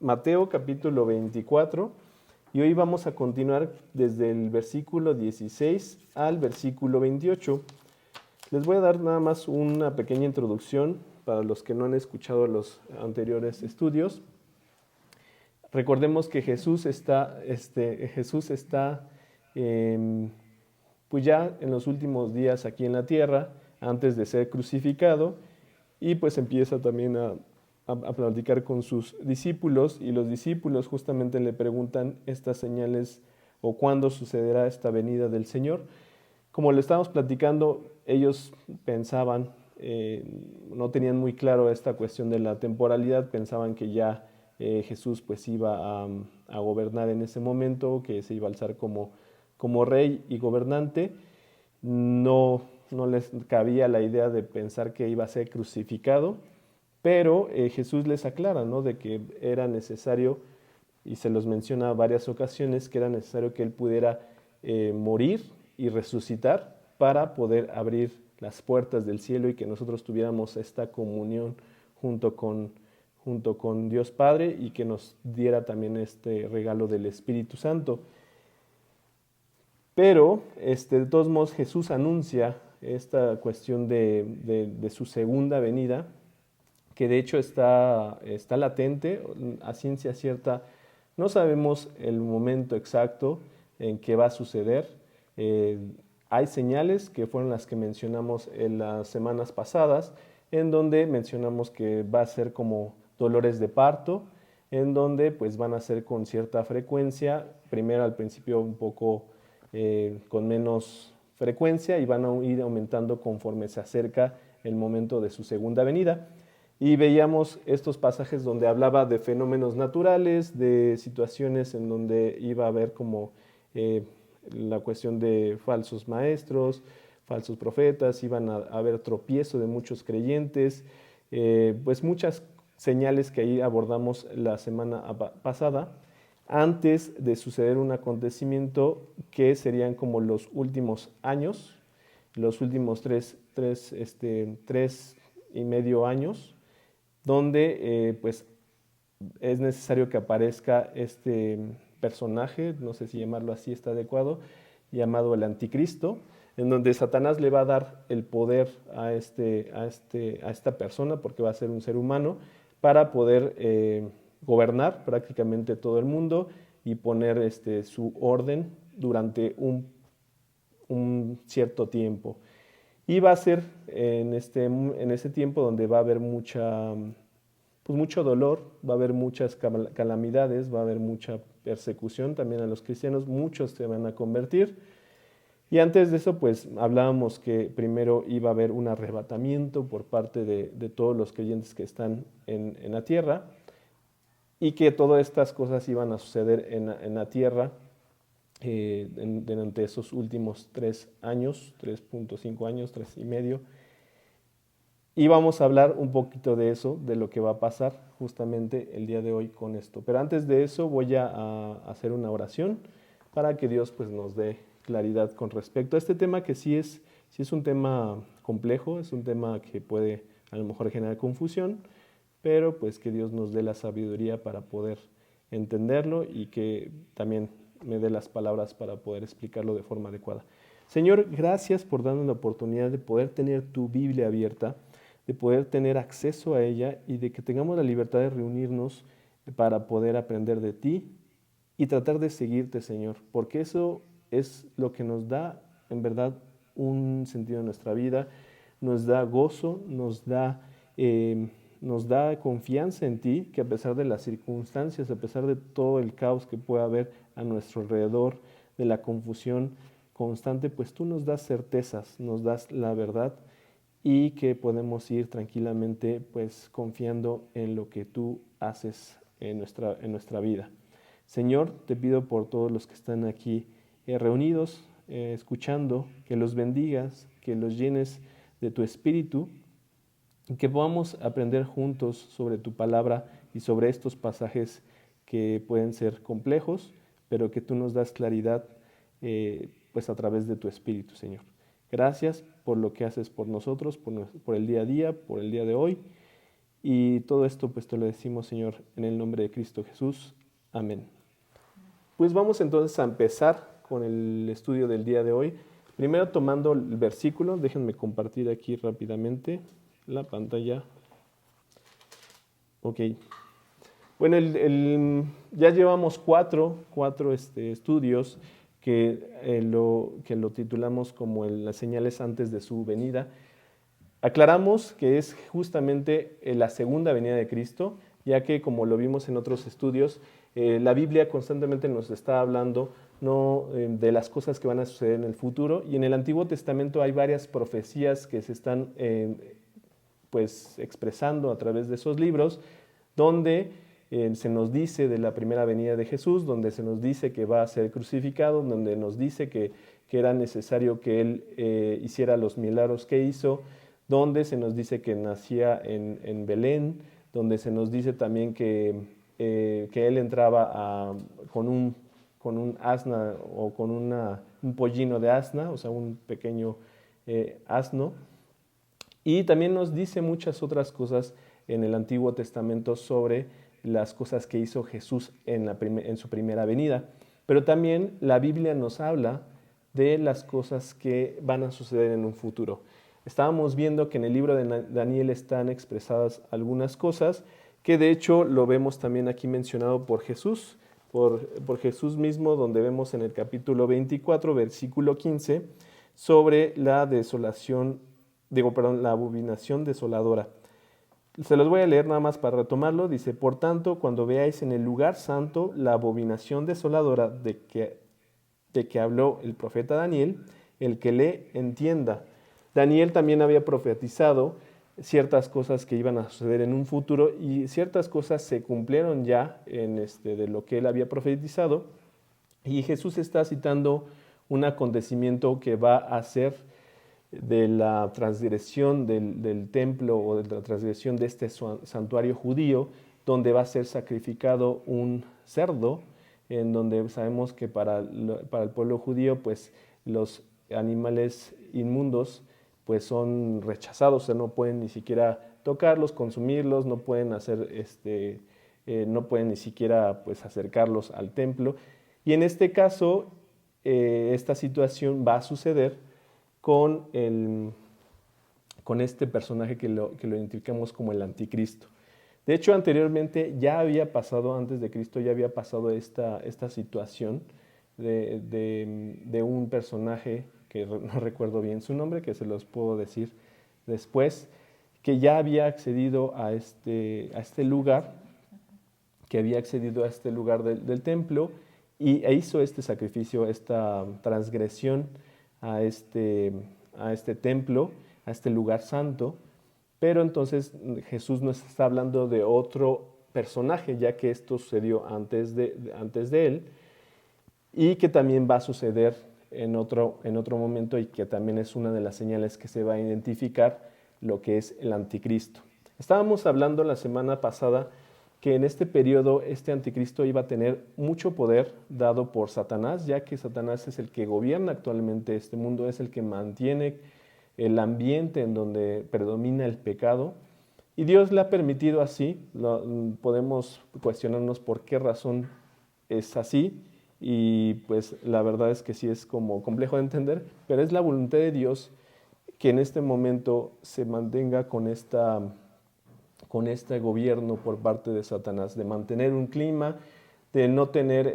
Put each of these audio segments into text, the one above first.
Mateo capítulo 24 y hoy vamos a continuar desde el versículo 16 al versículo 28. Les voy a dar nada más una pequeña introducción para los que no han escuchado los anteriores estudios. Recordemos que Jesús está pues ya en los últimos días aquí en la tierra, antes de ser crucificado, y pues empieza también a platicar con sus discípulos, y los discípulos justamente le preguntan estas señales o cuándo sucederá esta venida del Señor. Como le estábamos platicando, ellos pensaban, no tenían muy claro esta cuestión de la temporalidad, pensaban que ya Jesús pues iba a gobernar en ese momento, que se iba a alzar como rey y gobernante. No les cabía la idea de pensar que iba a ser crucificado, pero Jesús les aclara, ¿no?, de que era necesario, y se los menciona varias ocasiones, que era necesario que Él pudiera morir y resucitar para poder abrir las puertas del cielo y que nosotros tuviéramos esta comunión junto con Dios Padre y que nos diera también este regalo del Espíritu Santo. Pero de todos modos Jesús anuncia esta cuestión de su segunda venida, que de hecho está latente, a ciencia cierta. No sabemos el momento exacto en que va a suceder. Hay señales que fueron las que mencionamos en las semanas pasadas, en donde mencionamos que va a ser como dolores de parto, en donde pues van a ser con cierta frecuencia, primero al principio un poco con menos frecuencia y van a ir aumentando conforme se acerca el momento de su segunda venida. Y veíamos estos pasajes donde hablaba de fenómenos naturales, de situaciones en donde iba a haber como la cuestión de falsos maestros, falsos profetas, iban a haber tropiezo de muchos creyentes, pues muchas señales que ahí abordamos la semana pasada, antes de suceder un acontecimiento que serían como los últimos años, los últimos tres y medio años, donde pues es necesario que aparezca este personaje, no sé si llamarlo así está adecuado, llamado el Anticristo, en donde Satanás le va a dar el poder a esta persona, porque va a ser un ser humano, para poder gobernar prácticamente todo el mundo y poner su orden durante un cierto tiempo. Y va a ser en ese tiempo donde va a haber mucho dolor, va a haber muchas calamidades, va a haber mucha persecución también a los cristianos, muchos se van a convertir. Y antes de eso, pues hablábamos que primero iba a haber un arrebatamiento por parte de todos los creyentes que están en la tierra, y que todas estas cosas iban a suceder en la tierra durante esos últimos 3 años, 3.5 años, 3 y medio. Y vamos a hablar un poquito de eso, de lo que va a pasar justamente el día de hoy con esto. Pero antes de eso voy a hacer una oración para que Dios pues nos dé claridad con respecto a este tema, que sí es un tema complejo, es un tema que puede a lo mejor generar confusión, pero pues que Dios nos dé la sabiduría para poder entenderlo y que también me dé las palabras para poder explicarlo de forma adecuada. Señor, gracias por darnos la oportunidad de poder tener tu Biblia abierta, de poder tener acceso a ella y de que tengamos la libertad de reunirnos para poder aprender de ti y tratar de seguirte, Señor, porque eso es lo que nos da en verdad un sentido en nuestra vida, nos da gozo, nos da confianza en ti, que a pesar de las circunstancias, a pesar de todo el caos que pueda haber a nuestro alrededor, de la confusión constante, pues tú nos das certezas, nos das la verdad y que podemos ir tranquilamente pues confiando en lo que tú haces en nuestra vida. Señor, te pido por todos los que están aquí reunidos, escuchando, que los bendigas, que los llenes de tu espíritu, que podamos aprender juntos sobre tu palabra y sobre estos pasajes que pueden ser complejos, pero que tú nos das claridad pues a través de tu Espíritu, Señor. Gracias por lo que haces por nosotros, por el día a día, por el día de hoy, Y todo esto pues te lo decimos, Señor, en el nombre de Cristo Jesús. Amén. Pues vamos entonces a empezar con el estudio del día de hoy. Primero tomando el versículo, déjenme compartir aquí rápidamente la pantalla. Ok. Bueno, ya llevamos cuatro estudios que lo titulamos como las señales antes de su venida. Aclaramos que es justamente la segunda venida de Cristo, ya que como lo vimos en otros estudios, la Biblia constantemente nos está hablando de las cosas que van a suceder en el futuro, y en el Antiguo Testamento hay varias profecías que se están pues expresando a través de esos libros, donde se nos dice de la primera venida de Jesús, donde se nos dice que va a ser crucificado, donde nos dice que era necesario que Él hiciera los milagros que hizo, donde se nos dice que nacía en Belén, donde se nos dice también que Él entraba con un asna o con un pollino de asna, o sea, un pequeño asno. Y también nos dice muchas otras cosas en el Antiguo Testamento sobre las cosas que hizo Jesús en su primera venida. Pero también la Biblia nos habla de las cosas que van a suceder en un futuro. Estábamos viendo que en el libro de Daniel están expresadas algunas cosas que de hecho lo vemos también aquí mencionado por Jesús, por Jesús mismo, donde vemos en el capítulo 24, versículo 15, sobre la la abominación desoladora. Se los voy a leer nada más para retomarlo. Dice: por tanto, cuando veáis en el lugar santo la abominación desoladora de que habló el profeta Daniel, el que lee entienda. Daniel también había profetizado ciertas cosas que iban a suceder en un futuro, y ciertas cosas se cumplieron ya de lo que él había profetizado, y Jesús está citando un acontecimiento que va a ser de la transgresión del templo, o de la transgresión de este santuario judío, donde va a ser sacrificado un cerdo, en donde sabemos que para el pueblo judío pues los animales inmundos pues son rechazados, o sea, no pueden ni siquiera tocarlos, consumirlos, no pueden hacer no pueden ni siquiera pues acercarlos al templo. Y en este caso esta situación va a suceder con este personaje que lo identificamos como el anticristo. De hecho, anteriormente ya había pasado, antes de Cristo ya había pasado esta situación de un personaje que no recuerdo bien su nombre, que se los puedo decir después, que ya había accedido a este lugar, del templo, e hizo este sacrificio, esta transgresión a este templo, a este lugar santo. Pero entonces Jesús nos está hablando de otro personaje, ya que esto sucedió antes de él, y que también va a suceder en otro momento, y que también es una de las señales que se va a identificar lo que es el anticristo. Estábamos hablando la semana pasada que en este periodo este anticristo iba a tener mucho poder dado por Satanás, ya que Satanás es el que gobierna actualmente este mundo, es el que mantiene el ambiente en donde predomina el pecado, y Dios le ha permitido así. Podemos cuestionarnos por qué razón es así, y pues la verdad es que sí es como complejo de entender, pero es la voluntad de Dios que en este momento se mantenga con este gobierno por parte de Satanás, de mantener un clima, de no tener,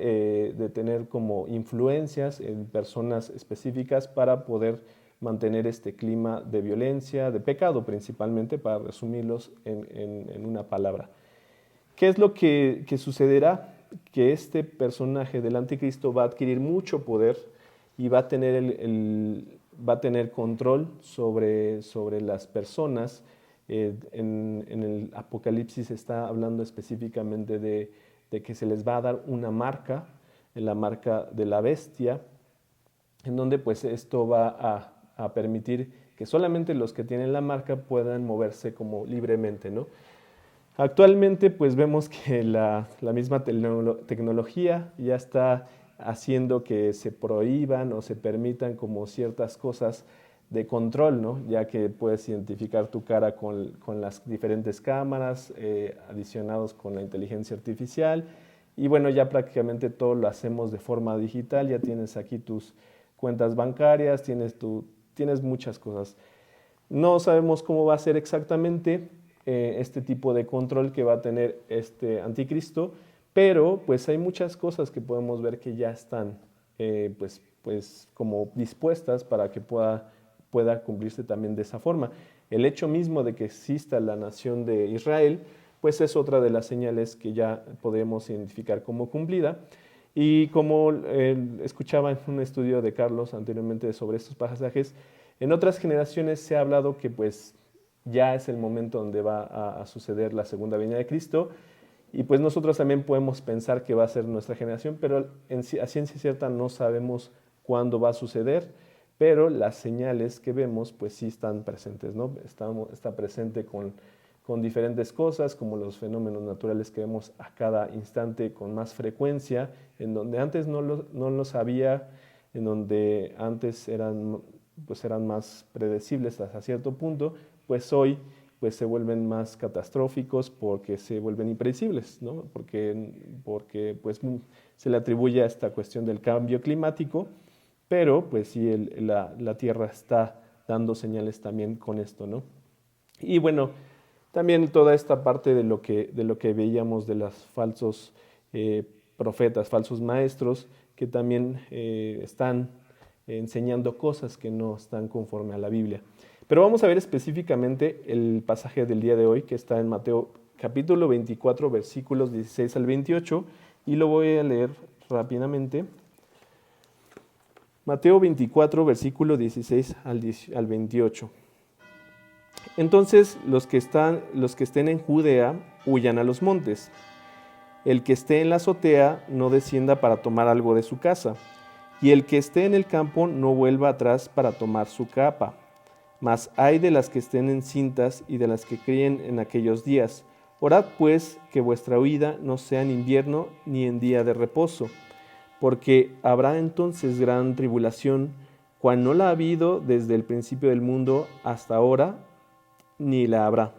de tener como influencias en personas específicas para poder mantener este clima de violencia, de pecado principalmente, para resumirlos en una palabra. ¿Qué es lo que sucederá? Que este personaje del anticristo va a adquirir mucho poder y va a tener control sobre las personas. En el Apocalipsis está hablando específicamente de que se les va a dar una marca, la marca de la bestia, en donde pues esto va a permitir que solamente los que tienen la marca puedan moverse como libremente, ¿no? Actualmente pues vemos que la misma tecnología ya está haciendo que se prohíban o se permitan como ciertas cosas de control, ¿no? Ya que puedes identificar tu cara con las diferentes cámaras, adicionados con la inteligencia artificial. Y bueno, ya prácticamente todo lo hacemos de forma digital, ya tienes aquí tus cuentas bancarias, tienes muchas cosas. No sabemos cómo va a ser exactamente este tipo de control que va a tener este anticristo, pero pues hay muchas cosas que podemos ver que ya están pues como dispuestas para que pueda cumplirse también de esa forma. El hecho mismo de que exista la nación de Israel, pues es otra de las señales que ya podemos identificar como cumplida. Y como escuchaba en un estudio de Carlos anteriormente sobre estos pasajes, en otras generaciones se ha hablado que pues ya es el momento donde va a suceder la segunda venida de Cristo, y pues nosotros también podemos pensar que va a ser nuestra generación, pero a ciencia cierta no sabemos cuándo va a suceder, pero las señales que vemos pues sí están presentes, ¿no? Está presente con diferentes cosas, como los fenómenos naturales que vemos a cada instante con más frecuencia, en donde antes no los había, en donde antes eran más predecibles hasta cierto punto, pues hoy pues se vuelven más catastróficos porque se vuelven impredecibles, ¿no? Porque pues se le atribuye a esta cuestión del cambio climático, pero pues sí la Tierra está dando señales también con esto, ¿no? Y bueno, también toda esta parte de lo que veíamos de los falsos profetas, falsos maestros, que también están enseñando cosas que no están conforme a la Biblia. Pero vamos a ver específicamente el pasaje del día de hoy, que está en Mateo capítulo 24, versículos 16 al 28, y lo voy a leer rápidamente. Mateo 24, versículo 16 al 28. Entonces los que estén en Judea huyan a los montes. El que esté en la azotea no descienda para tomar algo de su casa, y el que esté en el campo no vuelva atrás para tomar su capa. Mas ay de las que estén encintas y de las que críen en aquellos días. Orad pues que vuestra huida no sea en invierno ni en día de reposo, porque habrá entonces gran tribulación, cual no la ha habido desde el principio del mundo hasta ahora, ni la habrá.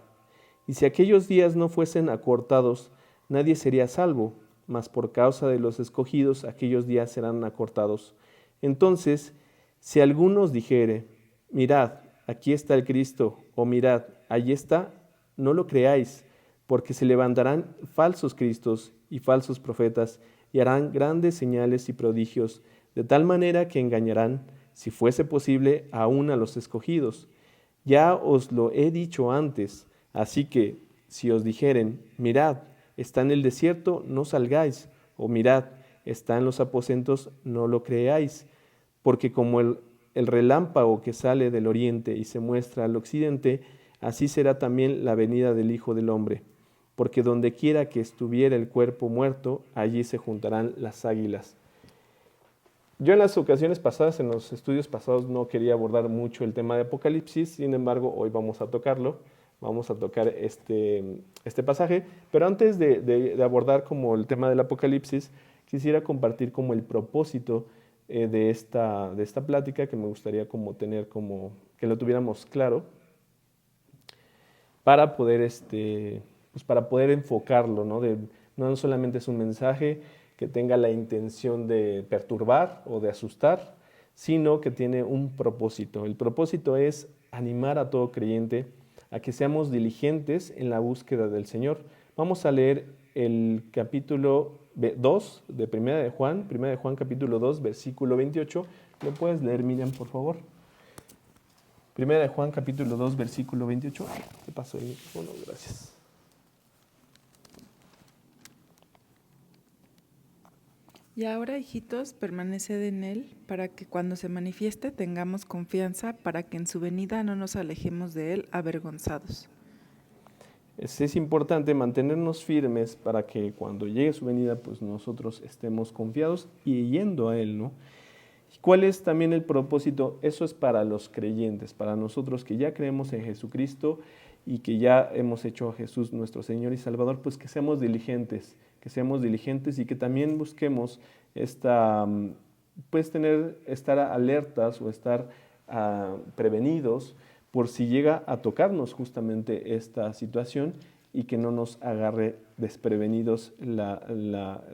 Y si aquellos días no fuesen acortados, nadie sería salvo, mas por causa de los escogidos aquellos días serán acortados. Entonces, si alguno os dijere, mirad, aquí está el Cristo, o mirad, allí está, no lo creáis, porque se levantarán falsos cristos y falsos profetas, y harán grandes señales y prodigios, de tal manera que engañarán, si fuese posible, aún a los escogidos. Ya os lo he dicho antes, así que si os dijeren, mirad, está en el desierto, no salgáis, o mirad, está en los aposentos, no lo creáis, porque como el relámpago que sale del oriente y se muestra al occidente, así será también la venida del Hijo del Hombre. Porque donde quiera que estuviera el cuerpo muerto, allí se juntarán las águilas. Yo en las ocasiones pasadas, en los estudios pasados, no quería abordar mucho el tema de Apocalipsis, sin embargo, hoy vamos a tocarlo, vamos a tocar este pasaje, pero antes de abordar como el tema del Apocalipsis, quisiera compartir como el propósito de esta plática, que me gustaría como tener como, que lo tuviéramos claro, para poder, para poder enfocarlo, ¿no? No solamente es un mensaje que tenga la intención de perturbar o de asustar, sino que tiene un propósito. El propósito es animar a todo creyente a que seamos diligentes en la búsqueda del Señor. Vamos a leer el capítulo 2 de Primera de Juan capítulo 2, versículo 28. ¿Lo puedes leer, Miriam, por favor? Primera de Juan capítulo 2, versículo 28. ¿Qué pasó ahí? Bueno, gracias. Y ahora, hijitos, permaneced en Él, para que cuando se manifieste tengamos confianza, para que en su venida no nos alejemos de Él avergonzados. Es importante mantenernos firmes para que cuando llegue su venida, pues nosotros estemos confiados y yendo a Él, ¿no? ¿Cuál es también el propósito? Eso es para los creyentes, para nosotros que ya creemos en Jesucristo y que ya hemos hecho a Jesús nuestro Señor y Salvador, pues que seamos diligentes y que también busquemos estar alertas o estar prevenidos por si llega a tocarnos justamente esta situación y que no nos agarre desprevenidos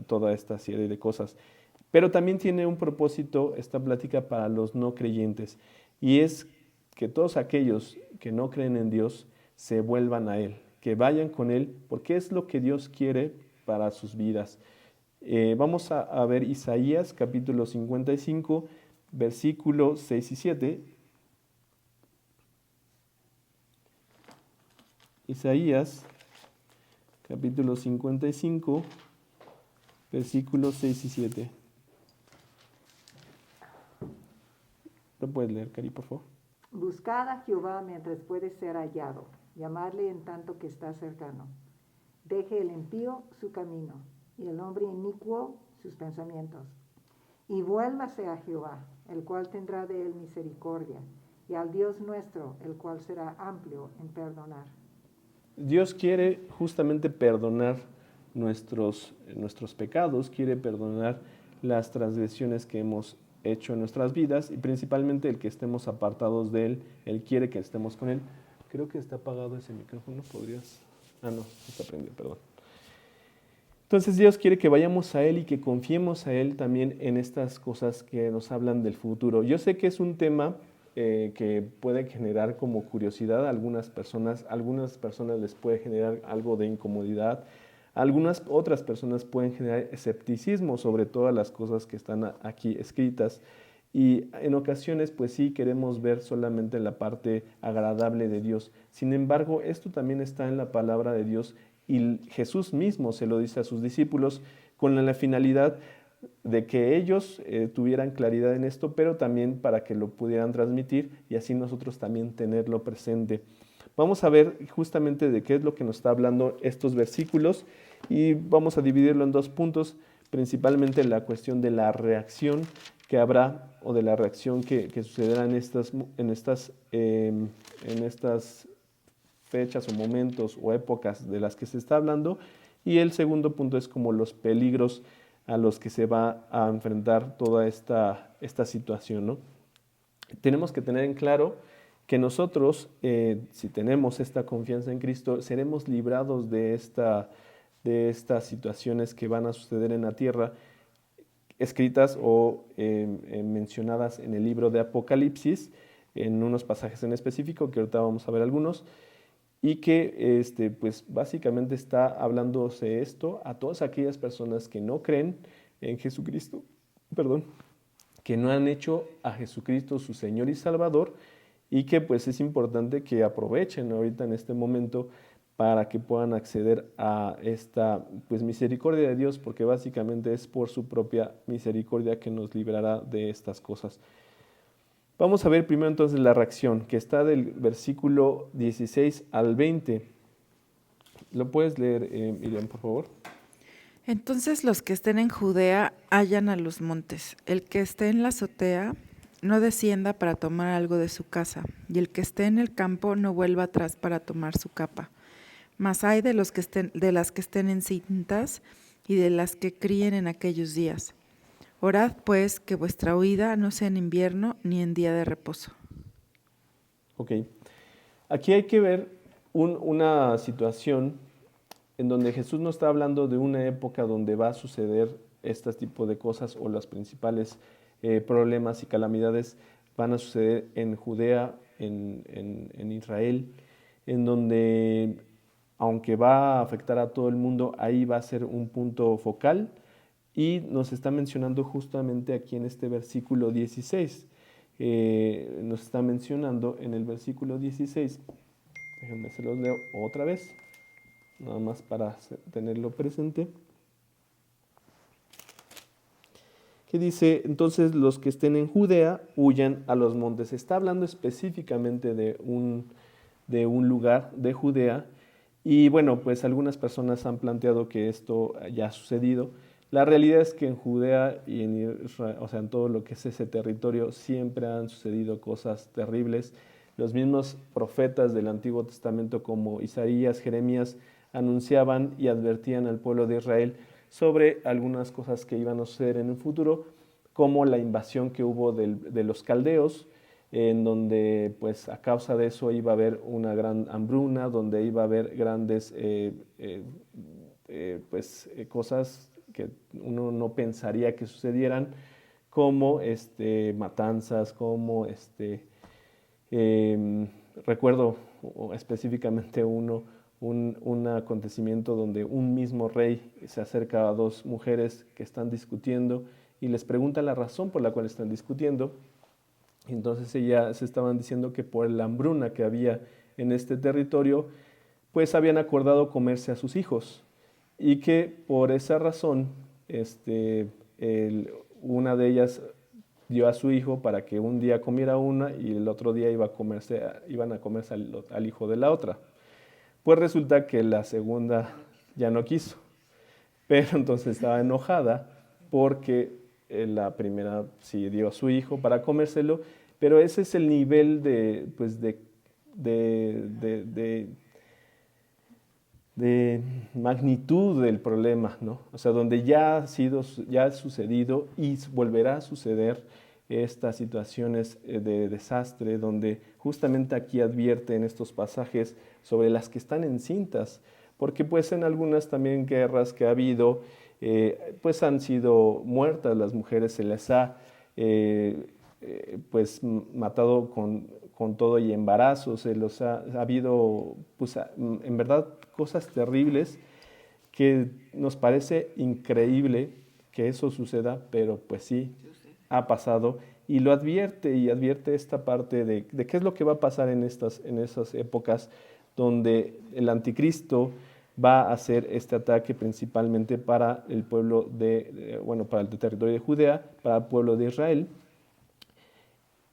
toda esta serie de cosas. Pero también tiene un propósito esta plática para los no creyentes, y es que todos aquellos que no creen en Dios se vuelvan a Él, que vayan con Él, porque es lo que Dios quiere para sus vidas. Vamos a ver Isaías capítulo 55, versículos 6 y 7. Isaías capítulo 55, versículos 6 y 7. ¿Lo puedes leer, Cari, por favor? Buscad a Jehová mientras puede ser hallado, llamadle en tanto que está cercano. Deje el impío su camino, y el hombre inicuo sus pensamientos. Y vuélvase a Jehová, el cual tendrá de él misericordia, y al Dios nuestro, el cual será amplio en perdonar. Dios quiere justamente perdonar nuestros pecados, quiere perdonar las transgresiones que hemos hecho en nuestras vidas, y principalmente el que estemos apartados de Él. Él quiere que estemos con Él. Creo que está apagado ese micrófono, ¿podrías? No, está prendido, perdón. Entonces Dios quiere que vayamos a Él y que confiemos a Él también en estas cosas que nos hablan del futuro. Yo sé que es un tema que puede generar como curiosidad a algunas personas les puede generar algo de incomodidad, algunas otras personas pueden generar escepticismo sobre todas las cosas que están aquí escritas, y en ocasiones pues sí queremos ver solamente la parte agradable de Dios. Sin embargo, esto también está en la palabra de Dios, y Jesús mismo se lo dice a sus discípulos con la finalidad de que ellos tuvieran claridad en esto, pero también para que lo pudieran transmitir y así nosotros también tenerlo presente. Vamos a ver justamente de qué es lo que nos está hablando estos versículos, y vamos a dividirlo en dos puntos, principalmente la cuestión de la reacción que habrá, o de la reacción que sucederá en estas fechas o momentos o épocas de las que se está hablando, y el segundo punto es como los peligros a los que se va a enfrentar toda esta situación, ¿no? Tenemos que tener en claro que nosotros, si tenemos esta confianza en Cristo, seremos librados de estas situaciones que van a suceder en la tierra, escritas o mencionadas en el libro de Apocalipsis, en unos pasajes en específico, que ahorita vamos a ver algunos, y que pues básicamente está hablándose esto a todas aquellas personas que no creen en Jesucristo, que no han hecho a Jesucristo su Señor y Salvador, y que pues es importante que aprovechen ahorita en este momento para que puedan acceder a esta pues misericordia de Dios, porque básicamente es por su propia misericordia que nos librará de estas cosas. Vamos a ver primero entonces la reacción, que está del versículo 16 al 20. ¿Lo puedes leer, Miriam, por favor? Entonces los que estén en Judea hayan a los montes. El que esté en la azotea no descienda para tomar algo de su casa, y el que esté en el campo no vuelva atrás para tomar su capa. Mas hay de las que estén encintas y de las que críen en aquellos días. Orad pues que vuestra huida no sea en invierno ni en día de reposo. Ok. Aquí hay que ver una situación en donde Jesús no está hablando de una época donde va a suceder este tipo de cosas, o los principales problemas y calamidades van a suceder en Judea, en Israel, en donde, aunque va a afectar a todo el mundo, ahí va a ser un punto focal. Y nos está mencionando justamente aquí en este versículo 16. Nos está mencionando en el versículo 16. Déjenme se los leo otra vez, nada más para tenerlo presente. Que dice, entonces los que estén en Judea huyan a los montes. Está hablando específicamente de un lugar de Judea. Y bueno, pues algunas personas han planteado que esto ya ha sucedido. La realidad es que en Judea y en Israel, o sea, en todo lo que es ese territorio, siempre han sucedido cosas terribles. Los mismos profetas del Antiguo Testamento, como Isaías, Jeremías, anunciaban y advertían al pueblo de Israel sobre algunas cosas que iban a suceder en el futuro, como la invasión que hubo de los caldeos, en donde pues a causa de eso iba a haber una gran hambruna, donde iba a haber grandes cosas que uno no pensaría que sucedieran, como matanzas, como recuerdo específicamente un acontecimiento donde un mismo rey se acerca a dos mujeres que están discutiendo y les pregunta la razón por la cual están discutiendo. Entonces ellas se estaban diciendo que por la hambruna que había en este territorio, pues habían acordado comerse a sus hijos y que por esa razón una de ellas dio a su hijo para que un día comiera una y el otro día iban a comerse al hijo de la otra. Pues resulta que la segunda ya no quiso, pero entonces estaba enojada porque la primera sí dio a su hijo para comérselo, pero ese es el nivel de magnitud del problema, ¿no? O sea, donde ya ha sucedido y volverá a suceder estas situaciones de desastre, donde justamente aquí advierte en estos pasajes sobre las que están encintas, porque pues en algunas también guerras que ha habido, pues han sido muertas las mujeres, se les ha pues matado con todo y embarazo, ha habido pues en verdad cosas terribles que nos parece increíble que eso suceda, pero pues sí, ha pasado y lo advierte y advierte esta parte de qué es lo que va a pasar en esas épocas donde el anticristo va a hacer este ataque principalmente para el pueblo para el territorio de Judea, para el pueblo de Israel.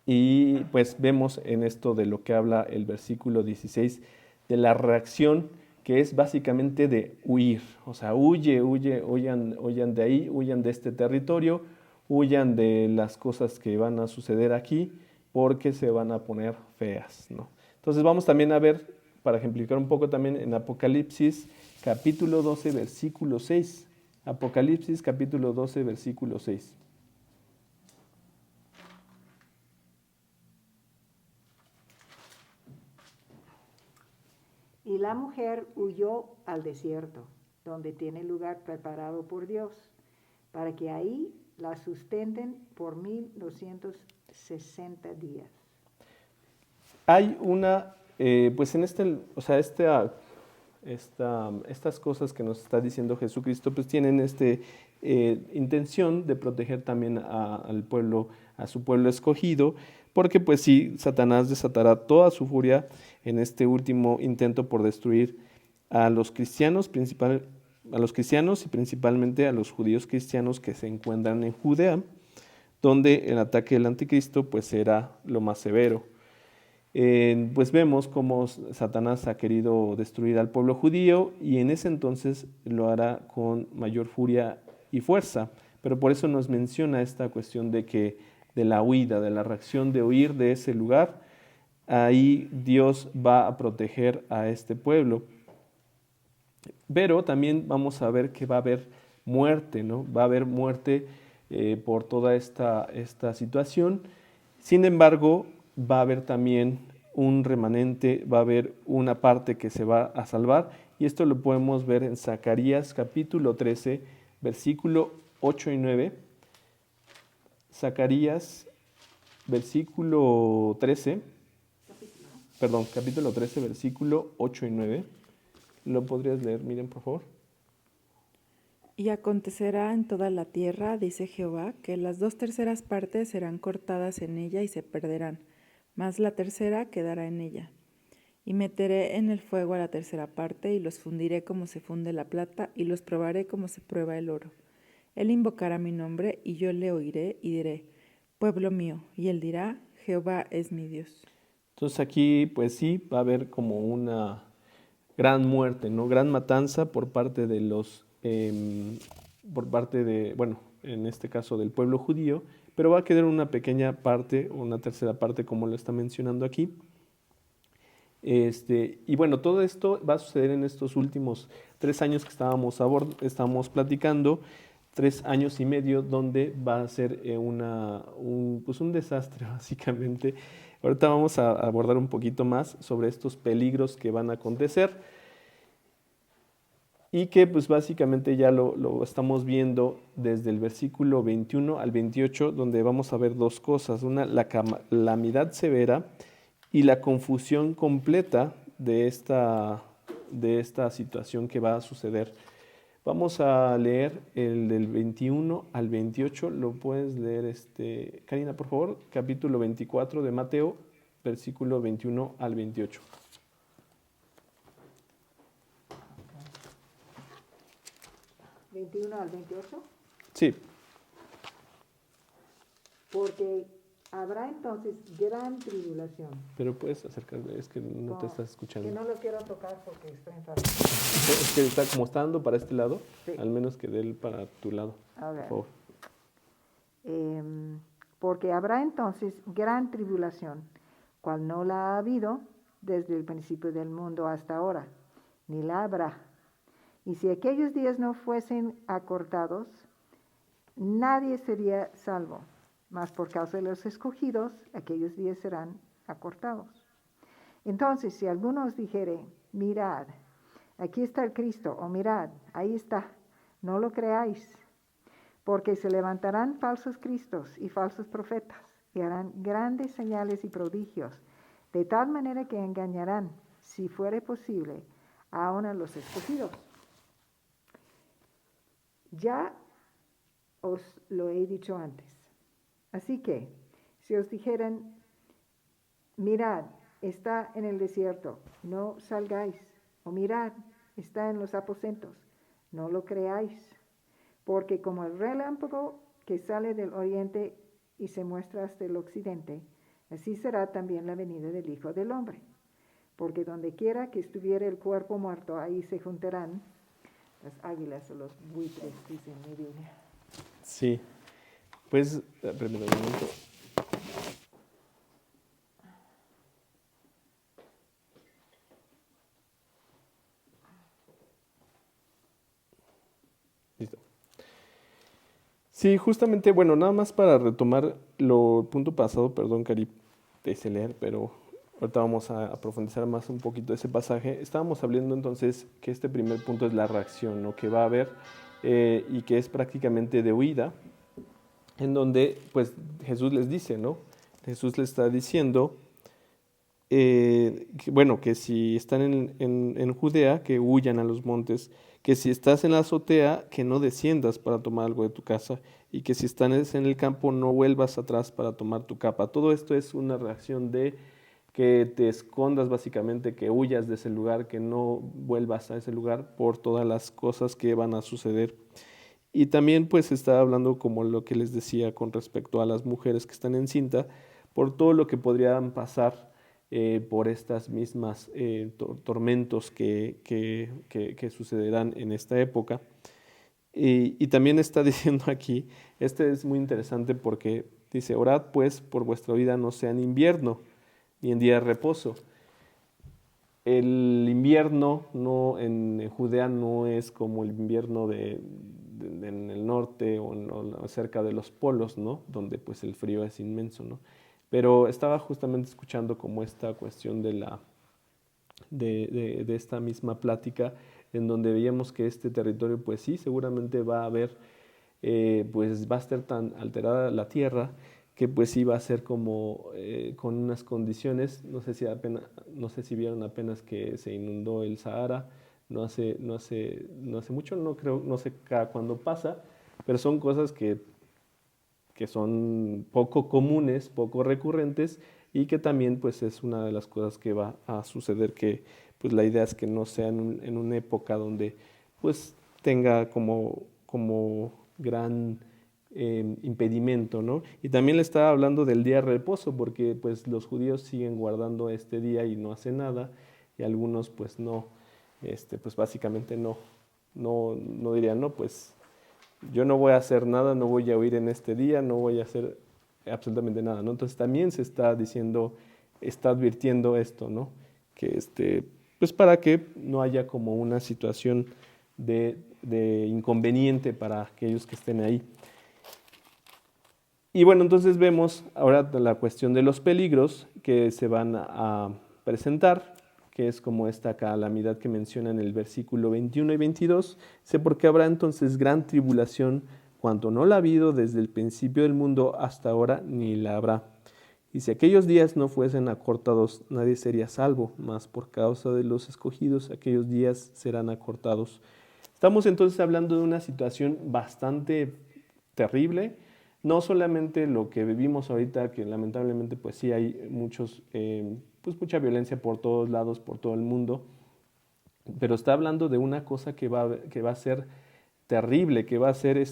Y pues vemos en esto de lo que habla el versículo 16, de la reacción que es básicamente de huir. O sea, huyan de ahí, huyan de este territorio, huyan de las cosas que van a suceder aquí, porque se van a poner feas, ¿no? Entonces vamos también a ver, para ejemplificar un poco también en Apocalipsis, capítulo 12, versículo 6. Apocalipsis, capítulo 12, versículo 6. Y la mujer huyó al desierto, donde tiene lugar preparado por Dios, para que ahí la sustenten por 1260 días. Hay una, pues en estas cosas que nos está diciendo Jesucristo, pues tienen intención de proteger también al pueblo, a su pueblo escogido, porque pues sí, Satanás desatará toda su furia en este último intento por destruir a los cristianos, y principalmente a los judíos cristianos que se encuentran en Judea, donde el ataque del anticristo pues será lo más severo. Pues vemos cómo Satanás ha querido destruir al pueblo judío y en ese entonces lo hará con mayor furia y fuerza, pero por eso nos menciona esta cuestión de la huida, de la reacción de huir de ese lugar. Ahí Dios va a proteger a este pueblo. Pero también vamos a ver que va a haber muerte, ¿no? Va a haber muerte por toda esta situación. Sin embargo, va a haber también un remanente, va a haber una parte que se va a salvar, y esto lo podemos ver en Zacarías capítulo 13, versículo 8 y 9. Zacarías capítulo 13, versículo 8 y 9. ¿Lo podrías leer, Miren, por favor? Y acontecerá en toda la tierra, dice Jehová, que las 2/3 partes serán cortadas en ella y se perderán, mas la tercera quedará en ella. Y meteré en el fuego a la 3/3 parte, y los fundiré como se funde la plata, y los probaré como se prueba el oro. Él invocará mi nombre, y yo le oiré, y diré, pueblo mío, y él dirá, Jehová es mi Dios. Entonces aquí, pues sí, va a haber como una gran muerte, ¿no? Gran matanza por parte de en este caso del pueblo judío, pero va a quedar una pequeña parte, una 3/3 parte, como lo está mencionando aquí. Y bueno, todo esto va a suceder en estos últimos 3 años que estábamos platicando, 3 años y medio, donde va a ser un desastre, básicamente. Ahorita vamos a abordar un poquito más sobre estos peligros que van a acontecer y que pues básicamente ya lo estamos viendo desde el versículo 21 al 28, donde vamos a ver dos cosas. Una, la calamidad severa y la confusión completa de esta situación que va a suceder. Vamos a leer el del 21 al 28, lo puedes leer, Karina, por favor, capítulo 24 de Mateo, versículo 21 al 28. 21 al 28. Sí. Porque habrá entonces gran tribulación. Pero puedes acercarte, es que no te estás escuchando. Que no lo quiero tocar porque estoy enfermo. Es que está como está dando para este lado, sí. Al menos que dé él para tu lado, A ver. por favor. Porque habrá entonces gran tribulación, cual no la ha habido desde el principio del mundo hasta ahora, ni la habrá. Y si aquellos días no fuesen acortados, nadie sería salvo. Mas por causa de los escogidos, aquellos días serán acortados. Entonces, si alguno os dijere, mirad, aquí está el Cristo, o mirad, ahí está, no lo creáis, porque se levantarán falsos cristos y falsos profetas, y harán grandes señales y prodigios, de tal manera que engañarán, si fuere posible, aun a los escogidos. Ya os lo he dicho antes. Así que, si os dijeran, mirad, está en el desierto, no salgáis, o mirad, está en los aposentos, no lo creáis, porque como el relámpago que sale del oriente y se muestra hasta el occidente, así será también la venida del Hijo del Hombre. Porque donde quiera que estuviera el cuerpo muerto, ahí se juntarán las águilas o los buitres, dice mi Biblia. Sí, pues, primero un momento. Listo. Sí, justamente, bueno, nada más para retomar lo punto pasado, perdón, Cari, te hice leer, pero ahorita vamos a profundizar más un poquito ese pasaje. Estábamos hablando entonces que este primer punto es la reacción, ¿no?, que va a haber y que es prácticamente de huida, en donde pues Jesús les dice, ¿no? Jesús les está diciendo, que si están en Judea, que huyan a los montes, que si estás en la azotea, que no desciendas para tomar algo de tu casa, y que si estás en el campo, no vuelvas atrás para tomar tu capa. Todo esto es una reacción de que te escondas básicamente, que huyas de ese lugar, que no vuelvas a ese lugar por todas las cosas que van a suceder. Y también pues está hablando como lo que les decía con respecto a las mujeres que están en cinta, por todo lo que podrían pasar por estas mismas tormentos que sucederán en esta época. Y también está diciendo aquí, este es muy interesante porque dice, orad pues por vuestra vida no sea en invierno, ni en día de reposo. El invierno en Judea no es como el invierno en el norte o cerca de los polos, ¿no?, donde pues el frío es inmenso, ¿no? Pero estaba justamente escuchando como esta cuestión de esta misma plática, en donde veíamos que este territorio pues sí, seguramente va a haber, pues va a estar tan alterada la tierra, que pues sí va a ser como con unas condiciones, no sé si vieron apenas que se inundó el Sahara, no hace mucho, no sé cada cuándo pasa, pero son cosas que son poco comunes, poco recurrentes, y que también pues es una de las cosas que va a suceder, que pues la idea es que no sea en una época donde pues tenga como gran impedimento, ¿no? Y también le estaba hablando del día de reposo, porque pues los judíos siguen guardando este día y no hacen nada, y algunos pues no, pues básicamente no dirían, no, pues yo no voy a hacer nada, no voy a huir en este día, no voy a hacer absolutamente nada, ¿no? Entonces también se está diciendo, está advirtiendo esto, ¿no? Que pues para que no haya como una situación de inconveniente para aquellos que estén ahí. Y bueno, entonces vemos ahora la cuestión de los peligros que se van a presentar, que es como esta calamidad que menciona en el versículo 21 y 22. Dice, porque habrá entonces gran tribulación, cuanto no la ha habido desde el principio del mundo hasta ahora, ni la habrá. Y si aquellos días no fuesen acortados, nadie sería salvo, mas por causa de los escogidos, aquellos días serán acortados. Estamos entonces hablando de una situación bastante terrible, no solamente lo que vivimos ahorita, que lamentablemente pues sí hay pues mucha violencia por todos lados, por todo el mundo, pero está hablando de una cosa que va a ser terrible, que va a ser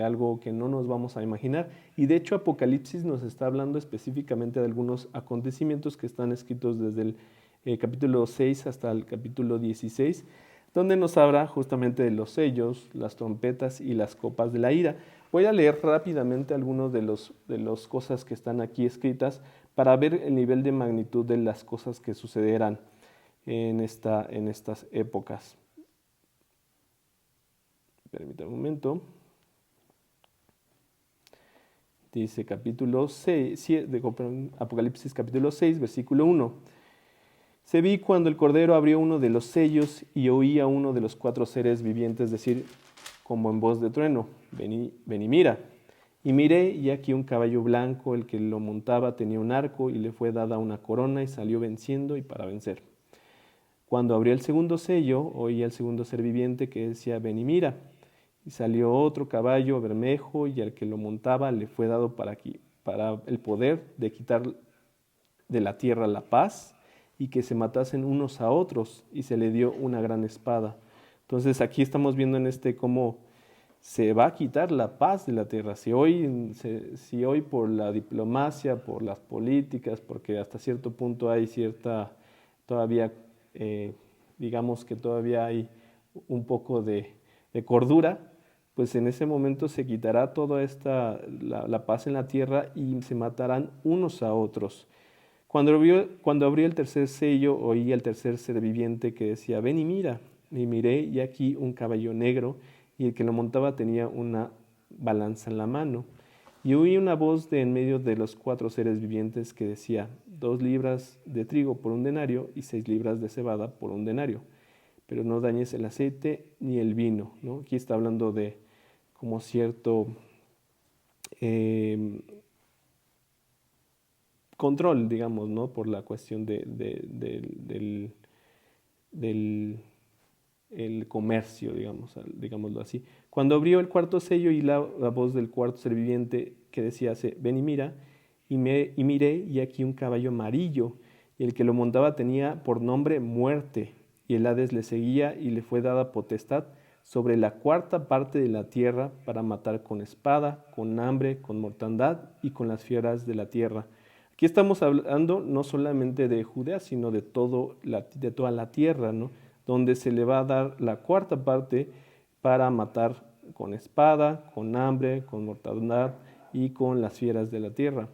algo que no nos vamos a imaginar. Y de hecho Apocalipsis nos está hablando específicamente de algunos acontecimientos que están escritos desde el capítulo 6 hasta el capítulo 16, donde nos habla justamente de los sellos, las trompetas y las copas de la ira. Voy a leer rápidamente algunos de las cosas que están aquí escritas para ver el nivel de magnitud de las cosas que sucederán en estas épocas. Permítame un momento. Dice capítulo 6, Apocalipsis capítulo 6, versículo 1. Se vi cuando el Cordero abrió uno de los sellos y oí a uno de los 4 seres vivientes decir, como en voz de trueno, ven y mira. Y miré, y aquí un caballo blanco, el que lo montaba tenía un arco, y le fue dada una corona, y salió venciendo y para vencer. Cuando abrió el segundo sello, oí al segundo ser viviente que decía, ven y mira. Y salió otro caballo bermejo, y al que lo montaba le fue dado para el poder de quitar de la tierra la paz, y que se matasen unos a otros, y se le dio una gran espada. Entonces aquí estamos viendo en cómo se va a quitar la paz de la tierra. Si hoy por la diplomacia, por las políticas, porque hasta cierto punto hay todavía, digamos que todavía hay un poco de cordura, pues en ese momento se quitará toda la paz en la tierra y se matarán unos a otros. Cuando abrió el tercer sello, oí al tercer ser viviente que decía, ven y mira. Y miré, y aquí un caballo negro, y el que lo montaba tenía una balanza en la mano. Y oí una voz de en medio de los 4 seres vivientes que decía, 2 libras de trigo por 1 denario, y 6 libras de cebada por 1 denario. Pero no dañes el aceite ni el vino, ¿no? Aquí está hablando de como cierto control, digamos, ¿no? Por la cuestión del comercio, digámoslo así. Cuando abrió el cuarto sello y la voz del cuarto ser viviente que decía, ven y mira, y miré, y aquí un caballo amarillo, y el que lo montaba tenía por nombre Muerte, y el Hades le seguía, y le fue dada potestad sobre la 4ª parte de la tierra para matar con espada, con hambre, con mortandad y con las fieras de la tierra. Aquí estamos hablando no solamente de Judea, sino de toda la tierra, ¿no? Donde se le va a dar la 4ª parte para matar con espada, con hambre, con mortandad y con las fieras de la tierra.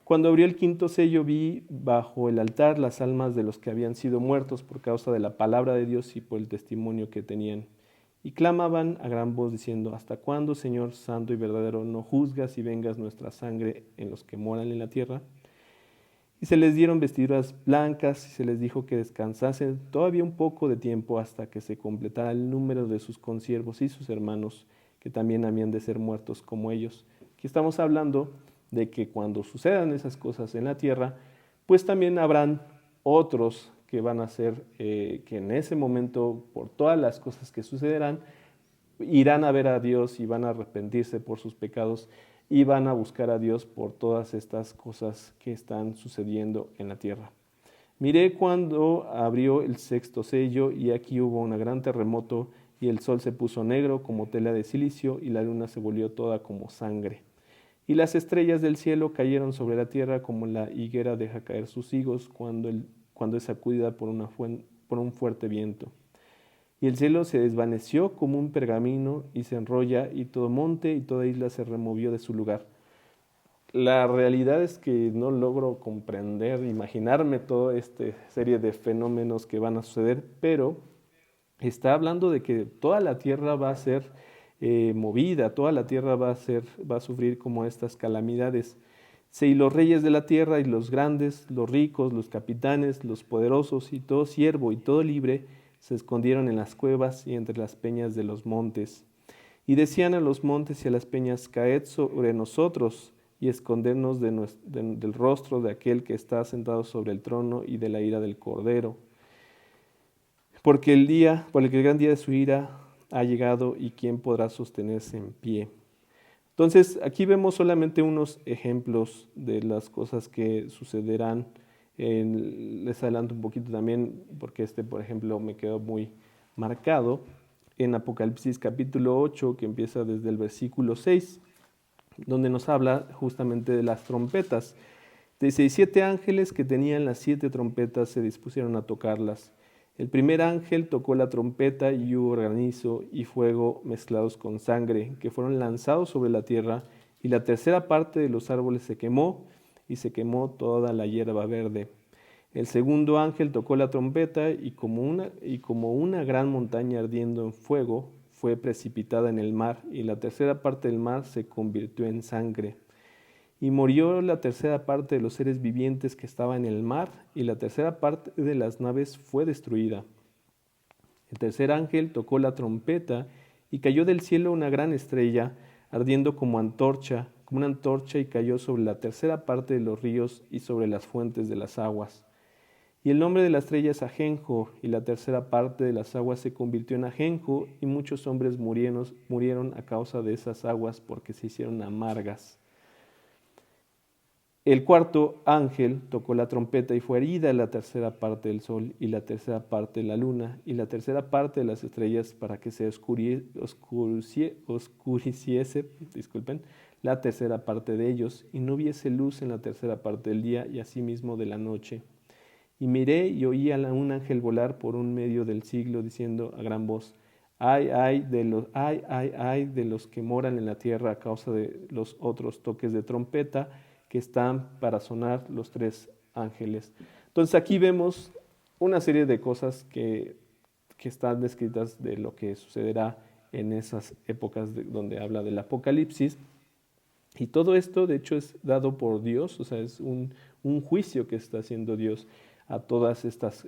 Cuando abrió el 5º sello, vi bajo el altar las almas de los que habían sido muertos por causa de la palabra de Dios y por el testimonio que tenían. Y clamaban a gran voz diciendo, ¿hasta cuándo, Señor santo y verdadero, no juzgas y vengas nuestra sangre en los que moran en la tierra? Y se les dieron vestiduras blancas y se les dijo que descansasen todavía un poco de tiempo hasta que se completara el número de sus consiervos y sus hermanos, que también habían de ser muertos como ellos. Aquí estamos hablando de que cuando sucedan esas cosas en la tierra, pues también habrán otros que van a ser, que en ese momento, por todas las cosas que sucederán, irán a ver a Dios y van a arrepentirse por sus pecados y van a buscar a Dios por todas estas cosas que están sucediendo en la tierra. Miré cuando abrió el 6º sello, y aquí hubo un gran terremoto, y el sol se puso negro como tela de silicio, y la luna se volvió toda como sangre. Y las estrellas del cielo cayeron sobre la tierra como la higuera deja caer sus higos cuando es sacudida por un fuerte viento. Y el cielo se desvaneció como un pergamino y se enrolla, y todo monte y toda isla se removió de su lugar. La realidad es que no logro comprender, imaginarme toda esta serie de fenómenos que van a suceder, pero está hablando de que toda la tierra va a ser movida, toda la tierra va a sufrir como estas calamidades. Sí, y los reyes de la tierra y los grandes, los ricos, los capitanes, los poderosos y todo siervo y todo libre se escondieron en las cuevas y entre las peñas de los montes. Y decían a los montes y a las peñas, caed sobre nosotros y escondernos del rostro de aquel que está sentado sobre el trono y de la ira del Cordero. Por el gran día de su ira ha llegado y quién podrá sostenerse en pie. Entonces, aquí vemos solamente unos ejemplos de las cosas que sucederán. Les adelanto un poquito también, porque por ejemplo, me quedó muy marcado, en Apocalipsis capítulo 8, que empieza desde el versículo 6, donde nos habla justamente de las trompetas. Dice, 7 ángeles que tenían las 7 trompetas se dispusieron a tocarlas. El primer ángel tocó la trompeta y hubo granizo y fuego mezclados con sangre, que fueron lanzados sobre la tierra, y la tercera parte de los árboles se quemó, y se quemó toda la hierba verde. El segundo ángel tocó la trompeta, y como una gran montaña ardiendo en fuego, fue precipitada en el mar, y la tercera parte del mar se convirtió en sangre. Y murió la tercera parte de los seres vivientes que estaba en el mar, y la tercera parte de las naves fue destruida. El tercer ángel tocó la trompeta, y cayó del cielo una gran estrella, ardiendo como una antorcha, y cayó sobre la tercera parte de los ríos y sobre las fuentes de las aguas. Y el nombre de la estrella es Ajenjo, y la tercera parte de las aguas se convirtió en ajenjo, y muchos hombres murieron a causa de esas aguas, porque se hicieron amargas. El cuarto ángel tocó la trompeta y fue herida la tercera parte del sol y la tercera parte de la luna y la tercera parte de las estrellas para que se oscureciese, la tercera parte de ellos y no hubiese luz en la tercera parte del día y asimismo de la noche. Y miré y oí a un ángel volar por un medio del siglo diciendo a gran voz, ay de los que moran en la tierra a causa de los otros toques de trompeta que están para sonar los 3 ángeles. Entonces aquí vemos una serie de cosas que están descritas de lo que sucederá en esas épocas donde habla del Apocalipsis. Y todo esto, de hecho, es dado por Dios, o sea, es un juicio que está haciendo Dios a todas estas,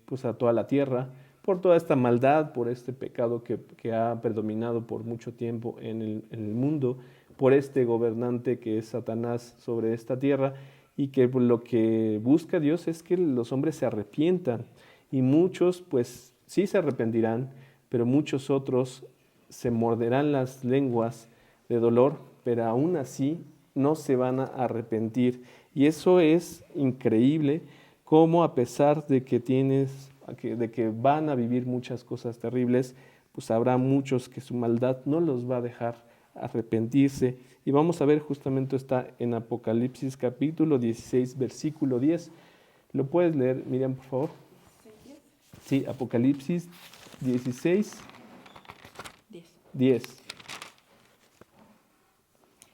pues a toda la tierra, por toda esta maldad, por este pecado que ha predominado por mucho tiempo en el mundo, por este gobernante que es Satanás sobre esta tierra, y que lo que busca Dios es que los hombres se arrepientan, y muchos pues sí se arrepentirán, pero muchos otros se morderán las lenguas de dolor, pero aún así no se van a arrepentir. Y eso es increíble, cómo a pesar de que van a vivir muchas cosas terribles, pues habrá muchos que su maldad no los va a dejar arrepentirse. Y vamos a ver, justamente está en Apocalipsis capítulo 16, versículo 10. ¿Lo puedes leer, Miriam, por favor? Sí, Apocalipsis 16, 10.